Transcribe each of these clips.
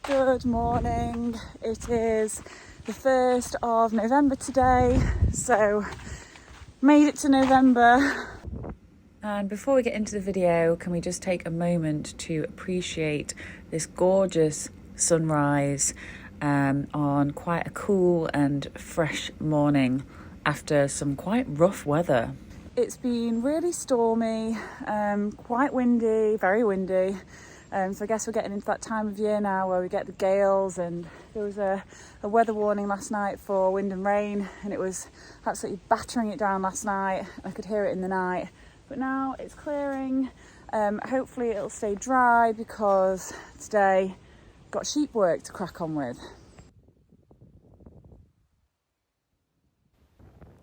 Good morning. It is the 1st of November today, so made it to November. And before we get into the video, can we just take a moment to appreciate this gorgeous sunrise on quite a cool and fresh morning after some quite rough weather. It's been really stormy, quite windy, very windy. So I guess we're getting into that time of year now where we get the gales, and there was a weather warning last night for wind and rain, and it was absolutely battering it down last night. I could hear it in the night, but now it's clearing. Hopefully it'll stay dry because today I've got sheep work to crack on with.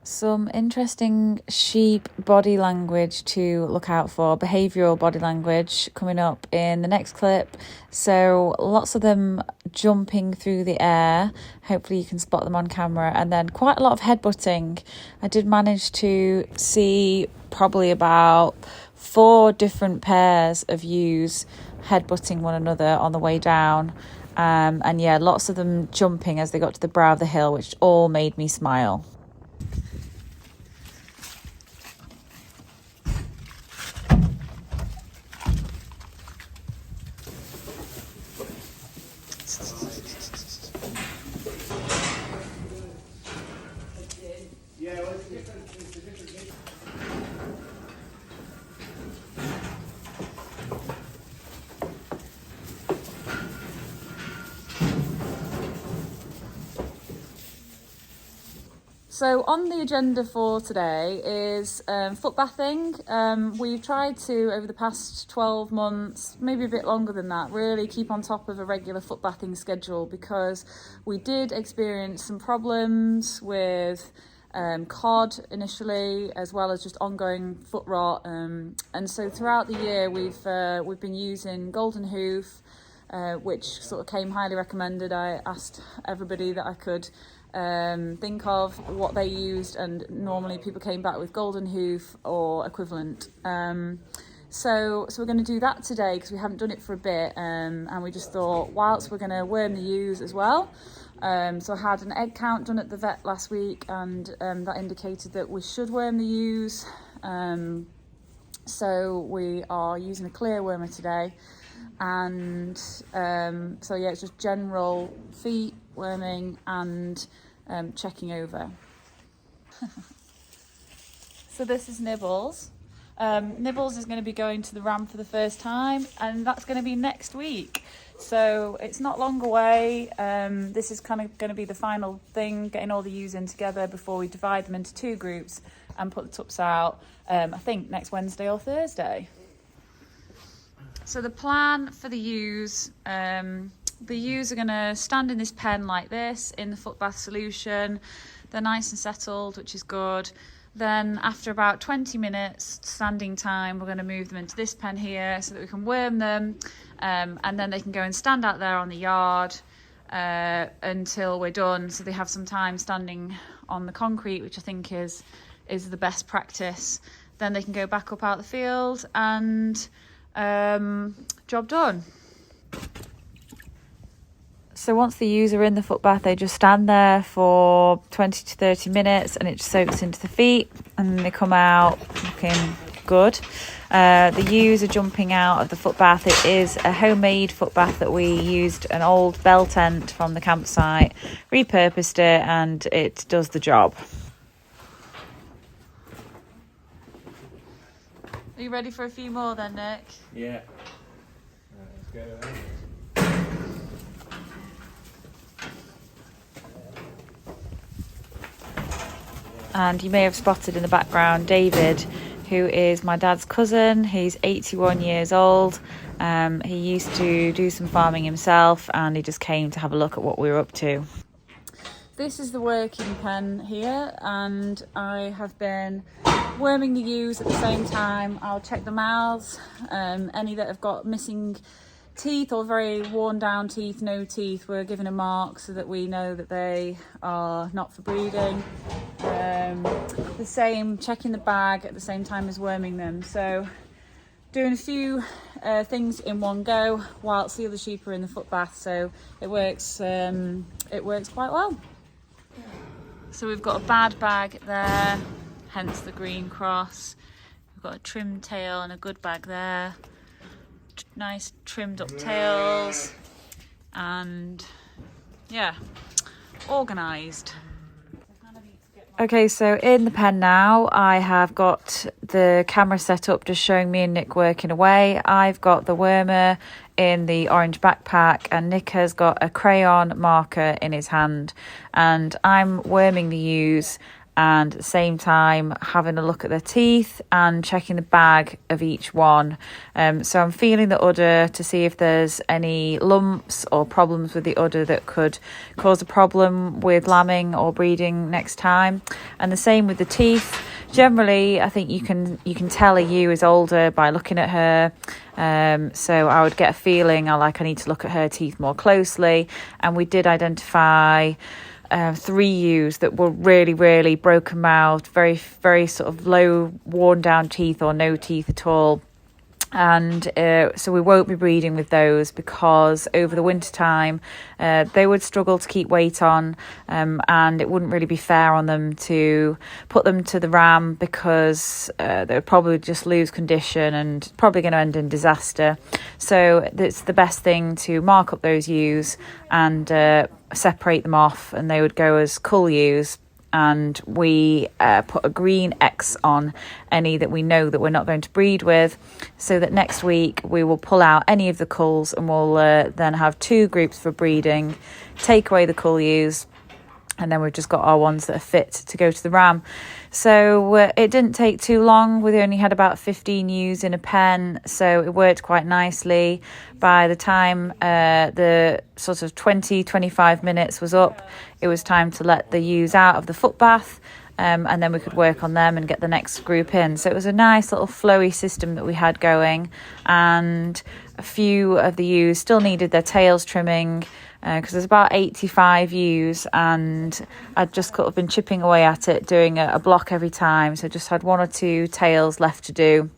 Some interesting sheep body language to look out for, behavioural body language coming up in the next clip. So lots of them jumping through the air. Hopefully you can spot them on camera. And then quite a lot of headbutting. I did manage to see probably about 4 different pairs of ewes headbutting one another on the way down. And yeah, lots of them jumping as they got to the brow of the hill, which all made me smile. So on the agenda for today is foot bathing. We've tried to, over the past 12 months, maybe a bit longer than that, really keep on top of a regular foot bathing schedule, because we did experience some problems with cod initially, as well as just ongoing foot rot. And so throughout the year we've been using Golden Hoof, which sort of came highly recommended. I asked everybody that I could think of what they used, and normally people came back with Golden Hoof or equivalent. So we're going to do that today because we haven't done it for a bit, and we just thought whilst we're going to worm the ewes as well. So I had an egg count done at the vet last week, and that indicated that we should worm the ewes. So we are using a clear wormer today, and so yeah, it's just general feet worming and checking over. So this is Nibbles. Nibbles is going to be going to the ram for the first time, and that's going to be next week. So it's not long away. This is kind of going to be the final thing, getting all the ewes in together before we divide them into 2 groups and put the tups out, I think next Wednesday or Thursday. So the plan for the ewes, the ewes are going to stand in this pen like this in the foot bath solution. They're nice and settled, which is good. Then after about 20 minutes standing time, we're going to move them into this pen here so that we can worm them, and then they can go and stand out there on the yard until we're done, so they have some time standing on the concrete, which I think is the best practice. Then they can go back up out the field, and job done. So once the ewes are in the foot bath, they just stand there for 20 to 30 minutes and it just soaks into the feet, and then they come out looking good. The ewes are jumping out of the foot bath. It is a homemade foot bath that we used an old bell tent from the campsite, repurposed it, and it does the job. Are you ready for a few more then, Nick? Yeah. Right, let's go then. And you may have spotted in the background David, who is my dad's cousin. He's 81 years old. He used to do some farming himself, and he just came to have a look at what we were up to. This is the working pen here, and I have been worming the ewes at the same time. I'll check the mouths, any that have got missing teeth or very worn down teeth, no teeth, we're given a mark so that we know that they are not for breeding. The same, checking the bag at the same time as worming them. So doing a few things in one go whilst the other sheep are in the footbath, so it works quite well. So we've got a bad bag there, hence the green cross. We've got a trimmed tail and a good bag there. Nice trimmed up tails, and yeah, organised. Okay, so in the pen now, I have got the camera set up just showing me and Nick working away. I've got the wormer in the orange backpack and Nick has got a crayon marker in his hand, and I'm worming the ewes and at the same time having a look at their teeth and checking the bag of each one. So I'm feeling the udder to see if there's any lumps or problems with the udder that could cause a problem with lambing or breeding next time. And the same with the teeth. Generally, I think you can tell a ewe is older by looking at her. So I would get a feeling I need to look at her teeth more closely. And we did identify 3 ewes that were really broken mouthed, very sort of low worn down teeth or no teeth at all. And so we won't be breeding with those because over the winter time they would struggle to keep weight on, and it wouldn't really be fair on them to put them to the ram because they would probably just lose condition and probably going to end in disaster. So it's the best thing to mark up those ewes and separate them off, and they would go as cull ewes. And we put a green X on any that we know that we're not going to breed with, so that next week we will pull out any of the culls and we'll then have 2 groups for breeding, take away the cull ewes, and then we've just got our ones that are fit to go to the ram. So it didn't take too long. We only had about 15 ewes in a pen, so it worked quite nicely. By the time the sort of 20-25 minutes was up, it was time to let the ewes out of the footbath, and then we could work on them and get the next group in. So it was a nice little flowy system that we had going, and a few of the ewes still needed their tails trimming, because there's about 85 ewes, and I'd just sort of been chipping away at it, doing a block every time, so just had 1 or 2 tails left to do.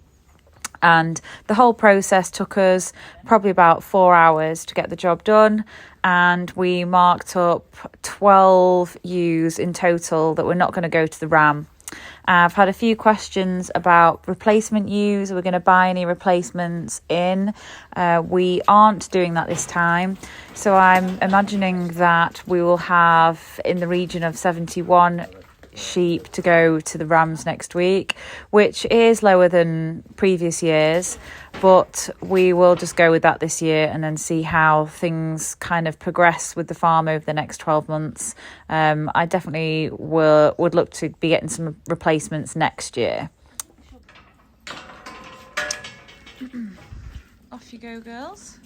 And the whole process took us probably about 4 hours to get the job done, and we marked up 12 ewes in total that were not going to go to the ram. I've had a few questions about replacement ewes. Are we going to buy any replacements in? We aren't doing that this time. So I'm imagining that we will have in the region of 71 sheep to go to the rams next week, which is lower than previous years, but we will just go with that this year and then see how things kind of progress with the farm over the next 12 months. I definitely would look to be getting some replacements next year. Off you go, girls.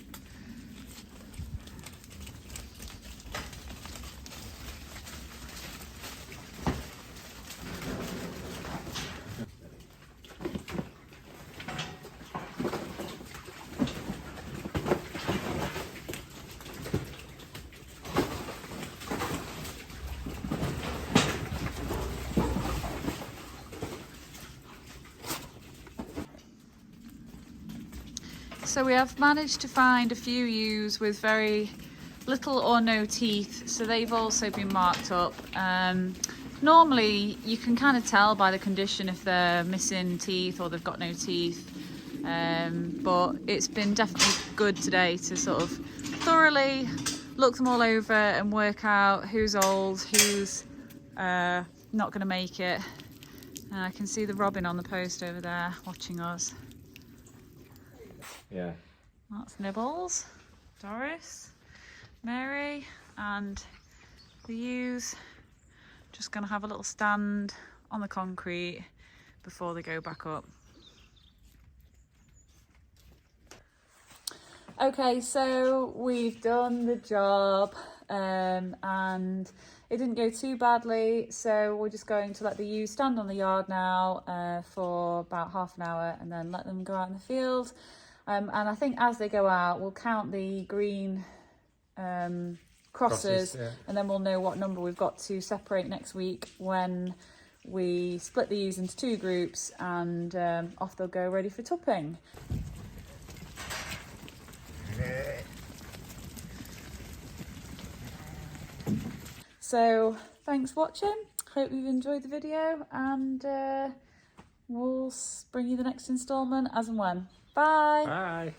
So we have managed to find a few ewes with very little or no teeth, so they've also been marked up. Normally you can kind of tell by the condition if they're missing teeth or they've got no teeth, but it's been definitely good today to sort of thoroughly look them all over and work out who's old, who's not going to make it. I can see the robin on the post over there watching us. Yeah. That's Nibbles, Doris, Mary, and the ewes. Just going to have a little stand on the concrete before they go back up. Okay, so we've done the job, and it didn't go too badly, so we're just going to let the ewes stand on the yard now for about half an hour and then let them go out in the field. And I think as they go out, we'll count the green crosses, yeah. And then we'll know what number we've got to separate next week when we split the ewes into 2 groups, and off they'll go ready for tupping. So thanks for watching. Hope you've enjoyed the video, and we'll bring you the next instalment as and when. Bye. Bye.